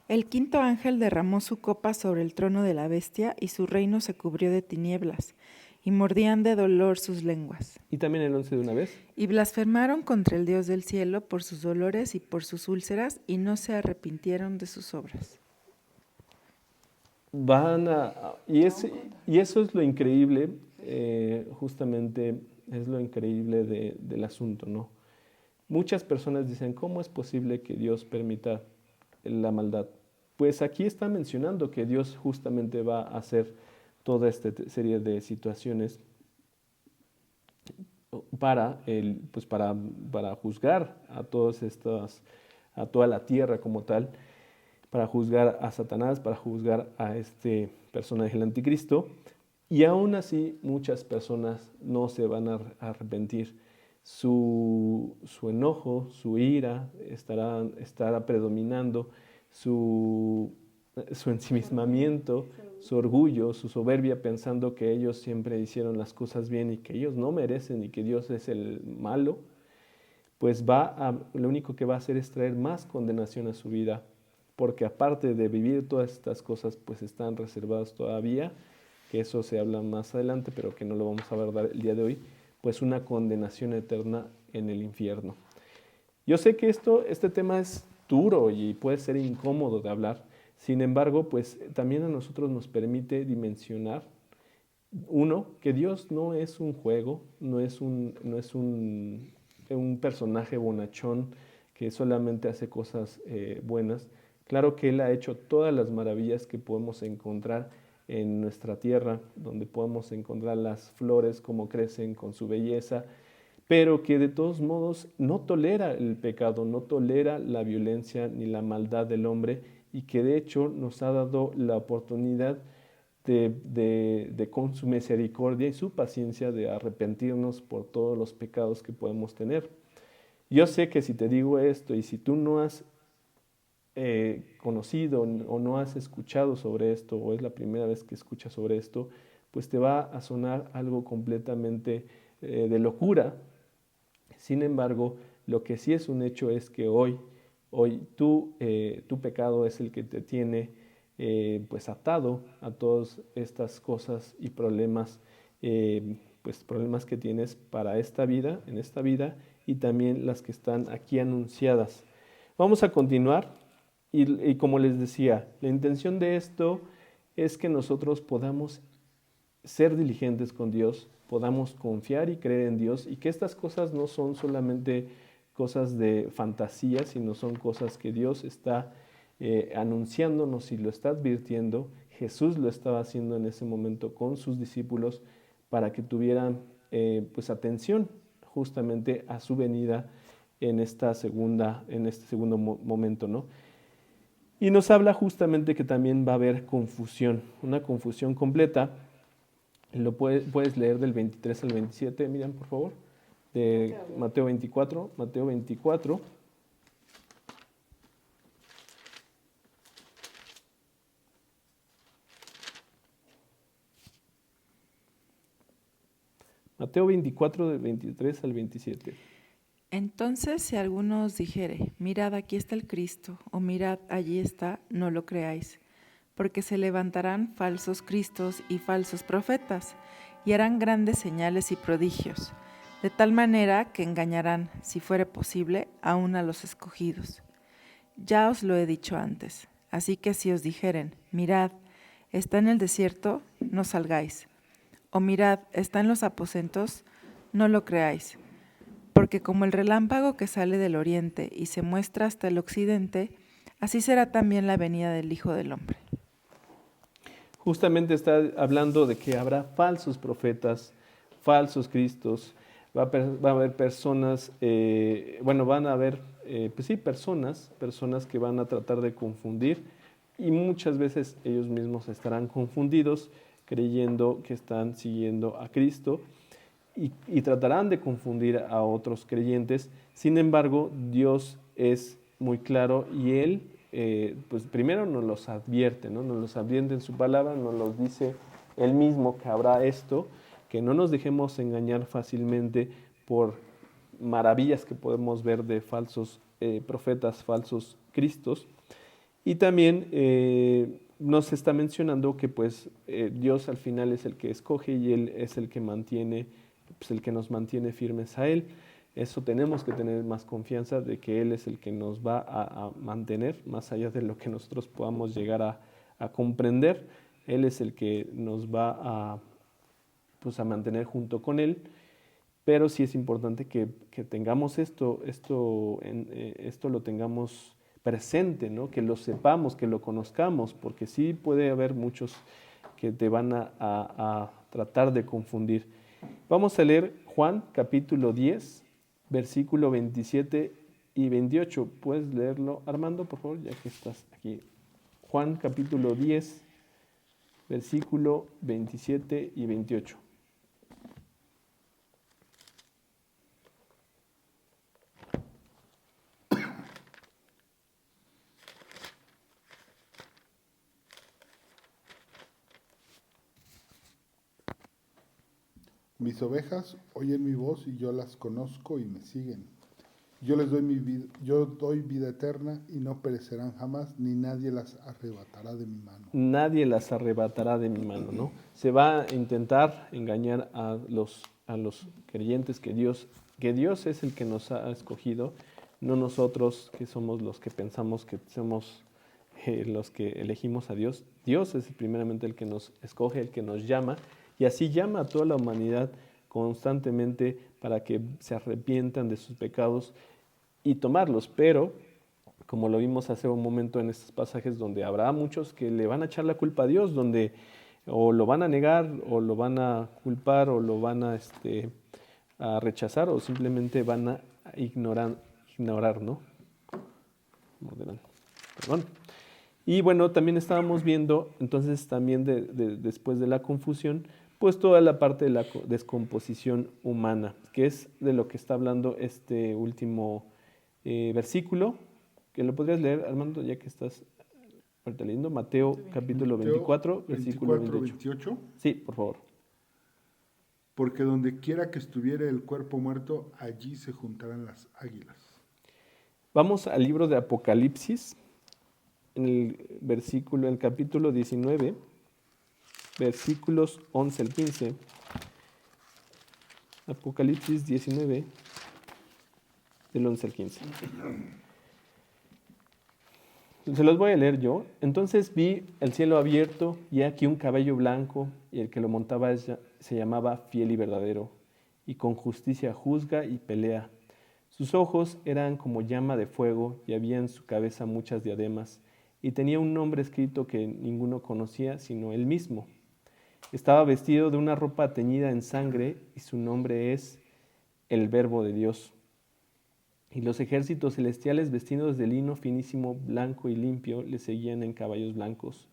El quinto ángel derramó su copa sobre el trono de la bestia y su reino se cubrió de tinieblas, y mordían de dolor sus lenguas. Y también el 11 de una vez. Y blasfemaron contra el Dios del cielo por sus dolores y por sus úlceras, y no se arrepintieron de sus obras. Y eso es lo increíble, justamente es lo increíble del asunto, ¿no? Muchas personas dicen, ¿cómo es posible que Dios permita la maldad? Pues aquí está mencionando que Dios justamente va a hacer toda esta serie de situaciones para juzgar a toda la tierra como tal, para juzgar a Satanás, para juzgar a este personaje, el anticristo, y aún así muchas personas no se van a arrepentir. Su enojo, su ira estará predominando, su ensimismamiento, su orgullo, su soberbia, pensando que ellos siempre hicieron las cosas bien y que ellos no merecen y que Dios es el malo, pues lo único que va a hacer es traer más condenación a su vida, porque aparte de vivir todas estas cosas, pues están reservadas todavía, que eso se habla más adelante, pero que no lo vamos a abordar el día de hoy, pues una condenación eterna en el infierno. Yo sé que este tema es duro y puede ser incómodo de hablar, sin embargo, pues también a nosotros nos permite dimensionar, uno, que Dios no es un juego, no es un personaje bonachón que solamente hace cosas buenas. Claro que Él ha hecho todas las maravillas que podemos encontrar en nuestra tierra, donde podemos encontrar las flores, cómo crecen con su belleza, pero que de todos modos no tolera el pecado, no tolera la violencia ni la maldad del hombre, y que de hecho nos ha dado la oportunidad con su misericordia y su paciencia de arrepentirnos por todos los pecados que podemos tener. Yo sé que si te digo esto y si tú no has conocido o no has escuchado sobre esto, o es la primera vez que escuchas sobre esto, pues te va a sonar algo completamente de locura. Sin embargo, lo que sí es un hecho es que hoy tu pecado es el que te tiene pues atado a todas estas cosas y problemas, pues problemas que tienes para esta vida, en esta vida, y también las que están aquí anunciadas. Vamos a continuar y como les decía, la intención de esto es que nosotros podamos ser diligentes con Dios, podamos confiar y creer en Dios, y que estas cosas no son solamente cosas de fantasía, sino son cosas que Dios está anunciándonos y lo está advirtiendo. Jesús lo estaba haciendo en ese momento con sus discípulos para que tuvieran pues atención justamente a su venida en este segundo momento, ¿no? Y nos habla justamente que también va a haber confusión, una confusión completa. Lo puedes leer del 23 al 27, Miriam, por favor, de Mateo 24. Mateo 24. Mateo 24, del 23 al 27. Entonces, si alguno os dijere, mirad, aquí está el Cristo, o mirad, allí está, no lo creáis, porque se levantarán falsos cristos y falsos profetas, y harán grandes señales y prodigios, de tal manera que engañarán, si fuere posible, aún a los escogidos. Ya os lo he dicho antes, así que si os dijeren, mirad, está en el desierto, no salgáis, o mirad, está en los aposentos, no lo creáis. Porque como el relámpago que sale del oriente y se muestra hasta el occidente, así será también la venida del Hijo del Hombre. Justamente está hablando de que habrá falsos profetas, falsos cristos, va a haber personas, van a haber, pues sí, personas que van a tratar de confundir, y muchas veces ellos mismos estarán confundidos creyendo que están siguiendo a Cristo. Y tratarán de confundir a otros creyentes. Sin embargo, Dios es muy claro y Él, pues primero nos los advierte, ¿no? Nos los advierte en su palabra, nos los dice Él mismo que habrá esto, que no nos dejemos engañar fácilmente por maravillas que podemos ver de falsos profetas, falsos cristos. Y también nos está mencionando que pues Dios al final es el que escoge y Él es el que mantiene, pues el que nos mantiene firmes a Él. Eso tenemos que tener más confianza de que Él es el que nos va a mantener, más allá de lo que nosotros podamos llegar a comprender. Él es el que nos va pues a mantener junto con Él. Pero sí es importante que tengamos esto lo tengamos presente, ¿no? Que lo sepamos, que lo conozcamos, porque sí puede haber muchos que te van a tratar de confundir. Vamos a leer Juan capítulo 10, versículo 27 y 28. ¿Puedes leerlo, Armando, por favor, ya que estás aquí? Juan capítulo 10, versículo 27 y 28. Mis ovejas oyen mi voz y yo las conozco y me siguen. Yo les doy yo doy vida eterna y no perecerán jamás, ni nadie las arrebatará de mi mano. Nadie las arrebatará de mi mano, ¿no? Se va a intentar engañar a los creyentes que Dios es el que nos ha escogido, no nosotros que somos los que pensamos que somos los que elegimos a Dios. Dios es primeramente el que nos escoge, el que nos llama, y así llama a toda la humanidad constantemente para que se arrepientan de sus pecados y tomarlos. Pero, como lo vimos hace un momento en estos pasajes, donde habrá muchos que le van a echar la culpa a Dios, donde o lo van a negar, o lo van a culpar, o lo van a rechazar, o simplemente van a ignorar, ¿no? Perdón. Y bueno, también estábamos viendo, entonces también después de la confusión, pues toda la parte de la descomposición humana, que es de lo que está hablando este último versículo, que lo podrías leer, Armando, ya que estás ahorita leyendo, Mateo capítulo 24, versículo 28. Sí, por favor. Porque donde quiera que estuviera el cuerpo muerto, allí se juntarán las águilas. Vamos al libro de Apocalipsis, en el capítulo 19, versículos 11 al 15. Apocalipsis 19, del 11 al 15. Se los voy a leer yo. Entonces vi el cielo abierto y aquí un caballo blanco, y el que lo montaba se llamaba Fiel y Verdadero, y con justicia juzga y pelea. Sus ojos eran como llama de fuego, y había en su cabeza muchas diademas, y tenía un nombre escrito que ninguno conocía sino él mismo. Estaba vestido de una ropa teñida en sangre, y su nombre es el Verbo de Dios. Y los ejércitos celestiales, vestidos de lino finísimo, blanco y limpio, le seguían en caballos blancos.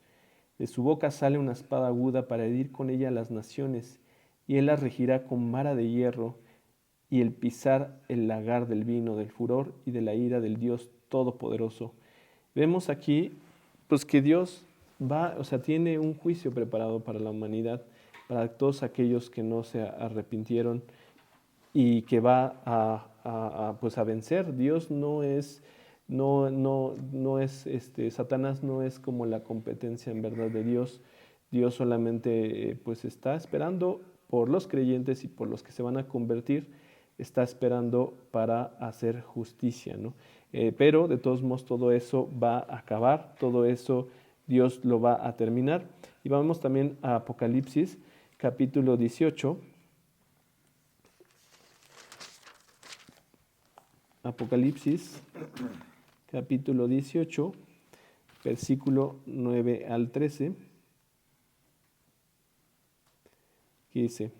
De su boca sale una espada aguda para herir con ella a las naciones, y él las regirá con vara de hierro, y el pisar el lagar del vino, del furor y de la ira del Dios Todopoderoso. Vemos aquí, pues, que Dios tiene un juicio preparado para la humanidad, para todos aquellos que no se arrepintieron, y que va a vencer. Dios no es, Satanás no es como la competencia en verdad de Dios. Dios solamente pues está esperando por los creyentes y por los que se van a convertir, está esperando para hacer justicia, ¿no? Pero de todos modos todo eso va a acabar, todo eso Dios lo va a terminar. Y vamos también a Apocalipsis, capítulo 18. Apocalipsis, capítulo 18, versículo 9 al 13, que dice: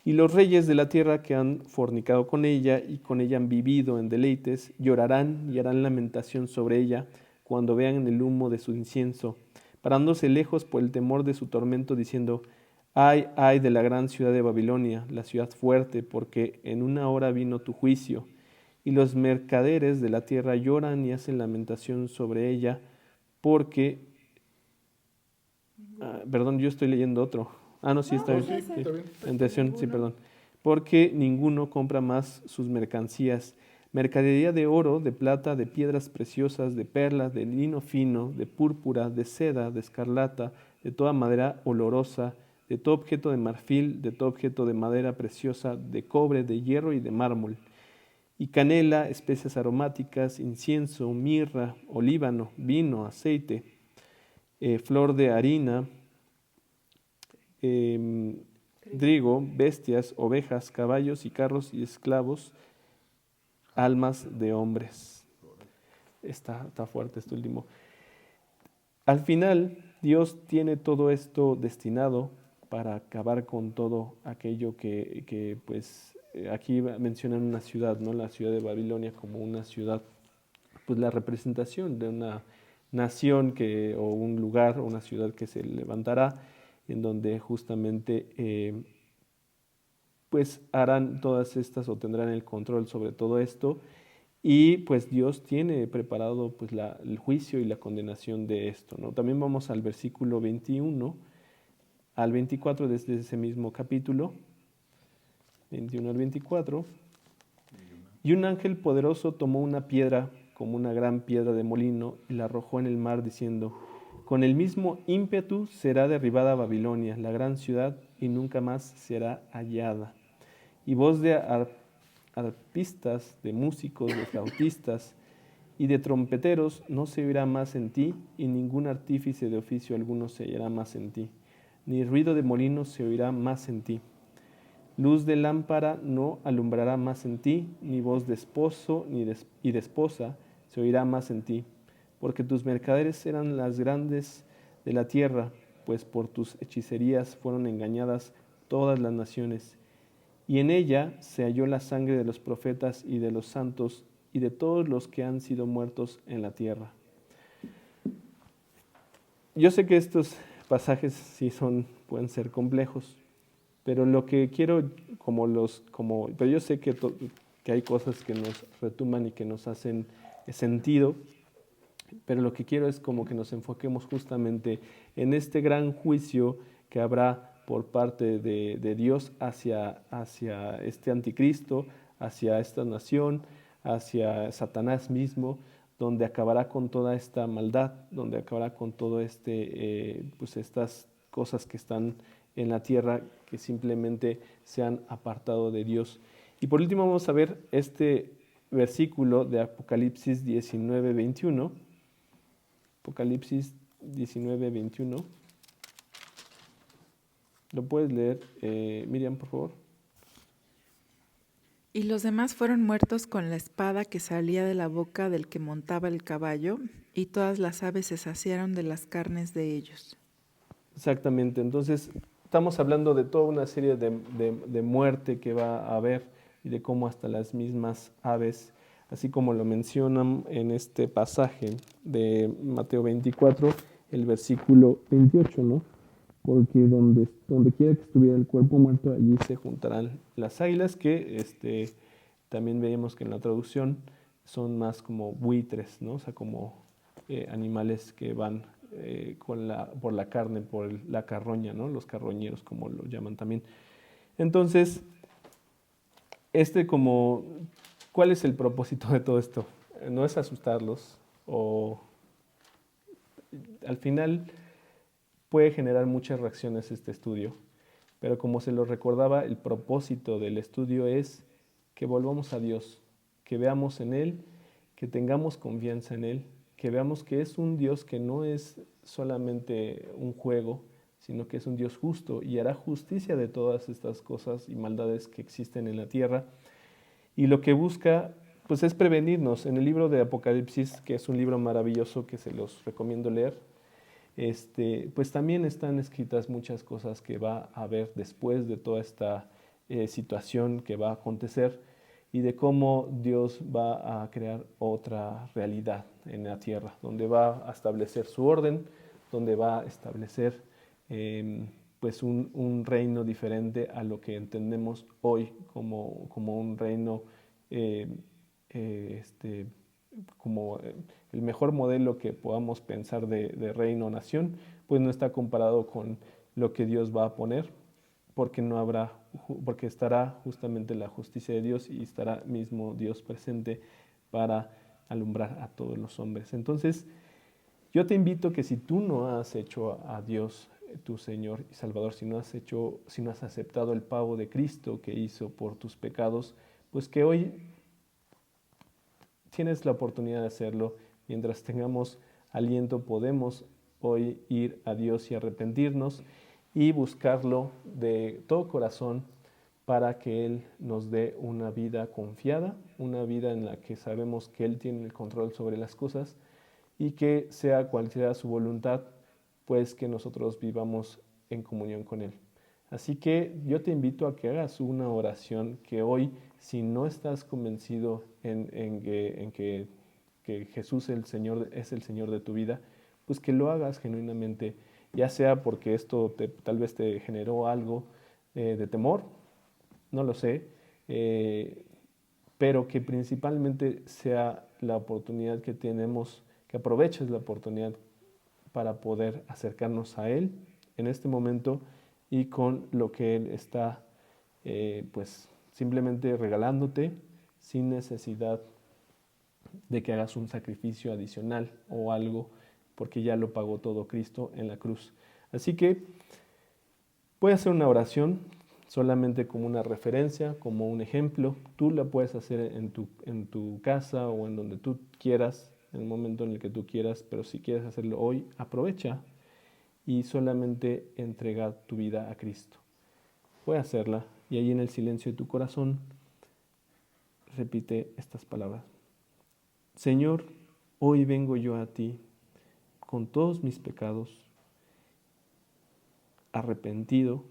Y los reyes de la tierra que han fornicado con ella y con ella han vivido en deleites, llorarán y harán lamentación sobre ella cuando vean el humo de su incienso, parándose lejos por el temor de su tormento, diciendo: Ay, ay de la gran ciudad de Babilonia, la ciudad fuerte, porque en una hora vino tu juicio. Y los mercaderes de la tierra lloran y hacen lamentación sobre ella, porque... perdón, yo estoy leyendo otro. No, sí, está bien. Sí, está bien. Atención, sí, perdón. Porque ninguno compra más sus mercancías. Mercadería de oro, de plata, de piedras preciosas, de perlas, de lino fino, de púrpura, de seda, de escarlata, de toda madera olorosa, de todo objeto de marfil, de todo objeto de madera preciosa, de cobre, de hierro y de mármol. Y canela, especias aromáticas, incienso, mirra, olíbano, vino, aceite, flor de harina, trigo, bestias, ovejas, caballos y carros y esclavos, almas de hombres. Está fuerte este último. Al final, Dios tiene todo esto destinado para acabar con todo aquello que pues, aquí mencionan una ciudad, ¿no? La ciudad de Babilonia como una ciudad, pues la representación de una nación o un lugar, o una ciudad que se levantará, en donde justamente pues harán todas estas, o tendrán el control sobre todo esto, y pues Dios tiene preparado pues el juicio y la condenación de esto, ¿no? También vamos al versículo 21 al 24 desde ese mismo capítulo, 21 al 24. Y un ángel poderoso tomó una piedra como una gran piedra de molino y la arrojó en el mar, diciendo: Con el mismo ímpetu será derribada Babilonia, la gran ciudad, y nunca más será hallada. Y voz de arpistas, de músicos, de flautistas y de trompeteros no se oirá más en ti, y ningún artífice de oficio alguno se hallará más en ti, ni ruido de molinos se oirá más en ti. Luz de lámpara no alumbrará más en ti, ni voz de esposo y de esposa se oirá más en ti, porque tus mercaderes eran las grandes de la tierra, pues por tus hechicerías fueron engañadas todas las naciones. Y en ella se halló la sangre de los profetas y de los santos y de todos los que han sido muertos en la tierra. Yo sé que estos pasajes sí pueden ser complejos, pero lo que quiero, pero yo sé que hay cosas que nos retumban y que nos hacen sentido, pero lo que quiero es como que nos enfoquemos justamente en este gran juicio que habrá por parte de Dios hacia este anticristo, hacia esta nación, hacia Satanás mismo, donde acabará con toda esta maldad, donde acabará con todo pues estas cosas que están en la tierra, que simplemente se han apartado de Dios. Y por último vamos a ver este versículo de Apocalipsis 19:21. Apocalipsis 19:21. ¿Lo puedes leer, Miriam, por favor? Y los demás fueron muertos con la espada que salía de la boca del que montaba el caballo, y todas las aves se saciaron de las carnes de ellos. Exactamente, entonces estamos hablando de toda una serie de muerte que va a haber y de cómo hasta las mismas aves, así como lo mencionan en este pasaje de Mateo 24, el versículo 28, ¿no? Porque donde quiera que estuviera el cuerpo muerto, allí se juntarán las águilas, que también veíamos que en la traducción son más como buitres, ¿no? O sea, como animales que van por la carne, por la carroña, ¿no? Los carroñeros, como lo llaman también. Entonces, ¿cuál es el propósito de todo esto? No es asustarlos, o al final puede generar muchas reacciones este estudio, pero como se lo recordaba, el propósito del estudio es que volvamos a Dios, que veamos en Él, que tengamos confianza en Él, que veamos que es un Dios que no es solamente un juego, sino que es un Dios justo y hará justicia de todas estas cosas y maldades que existen en la tierra. Y lo que busca, pues, es prevenirnos. En el libro de Apocalipsis, que es un libro maravilloso que se los recomiendo leer, pues también están escritas muchas cosas que va a haber después de toda esta situación que va a acontecer, y de cómo Dios va a crear otra realidad en la tierra, donde va a establecer su orden, donde va a establecer pues un reino diferente a lo que entendemos hoy como un reino, como el mejor modelo que podamos pensar de reino o nación, pues no está comparado con lo que Dios va a poner, porque estará justamente la justicia de Dios y estará mismo Dios presente para alumbrar a todos los hombres. Entonces, yo te invito que si tú no has hecho a Dios tu Señor y Salvador, si no has aceptado el pago de Cristo que hizo por tus pecados, pues que hoy tienes la oportunidad de hacerlo. Mientras tengamos aliento, podemos hoy ir a Dios y arrepentirnos y buscarlo de todo corazón para que Él nos dé una vida confiada, una vida en la que sabemos que Él tiene el control sobre las cosas, y que sea cual sea su voluntad, pues que nosotros vivamos en comunión con Él. Así que yo te invito a que hagas una oración que hoy, si no estás convencido en que Jesús es el Señor de tu vida, pues que lo hagas genuinamente, ya sea porque esto tal vez te generó algo de temor, no lo sé, pero que principalmente sea la oportunidad que tenemos, que aproveches la oportunidad para poder acercarnos a Él en este momento, y con lo que Él está pues simplemente regalándote, sin necesidad de que hagas un sacrificio adicional o algo, porque ya lo pagó todo Cristo en la cruz. Así que voy a hacer una oración. solamente como una referencia, como un ejemplo. Tú la puedes hacer en tu casa o en donde tú quieras, en el momento en el que tú quieras, pero si quieres hacerlo hoy, aprovecha y solamente entrega tu vida a Cristo. Puedes hacerla y ahí en el silencio de tu corazón repite estas palabras. Señor, hoy vengo yo a ti con todos mis pecados, arrepentido,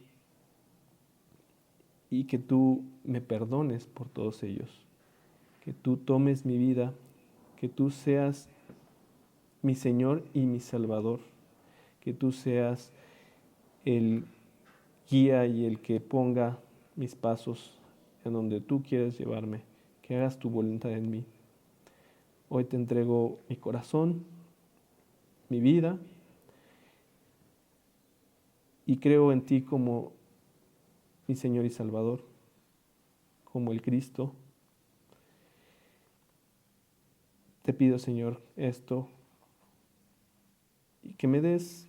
y que tú me perdones por todos ellos, que tú tomes mi vida, que tú seas mi Señor y mi Salvador, que tú seas el guía y el que ponga mis pasos en donde tú quieres llevarme, que hagas tu voluntad en mí. Hoy te entrego mi corazón, mi vida, y creo en ti como mi Señor y Salvador, como el Cristo. Te pido, Señor, esto, y que me des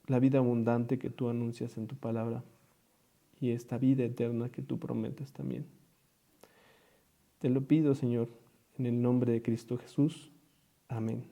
la vida abundante que tú anuncias en tu palabra, y esta vida eterna que tú prometes también. Te lo pido, Señor, en el nombre de Cristo Jesús. Amén.